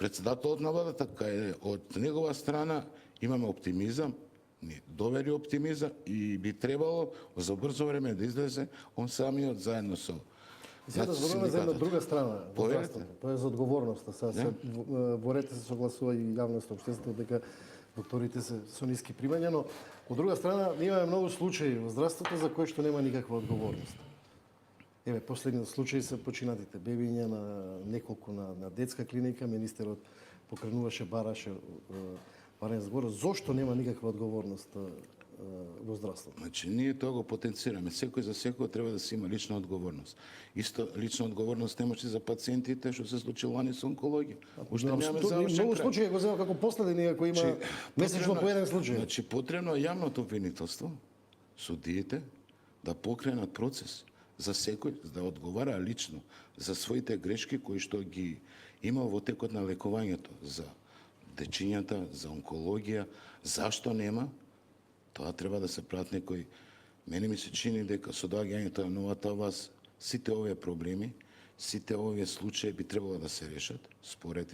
председателот на владата, кај од негова страна имаме оптимизам, не довери оптимизам и би требало за брзо време да излезе он самиот заедно со Сега да зборуваме за една друга страна, во Поверете. здравството. Тоа е за одговорноста. Сега се борете се согласува и јавноста, општеството дека докторите се со ниски примања, но од друга страна ние имаме многу случаи во здравството за кои што нема никаква одговорност. Еве, последниот случај се починатите бебиња на неколку на детска клиника, министерот покренуваше, бараше барен збор, зошто нема никаква одговорност во здравството? Значи, ние тоа го потенцираме. Секој за секој треба да си има лична одговорност. Исто лична одговорност немаше за пациентите што се случило лани со онкологија. Уште немаме завршен Многу крај. случаи го зема како последен, иако има месечно по еден случај. Значи, потребно е јавното обвинителство, судиите, да покренат процес за секој, да одговара лично за своите грешки кои што ги има во текот на лекувањето за дечињата, за онкологија, зашто нема, тоа треба да се прават некои. Мене ми се чини дека со доаѓањето на новата власт сите овие проблеми, сите овие случаи би требало да се решат според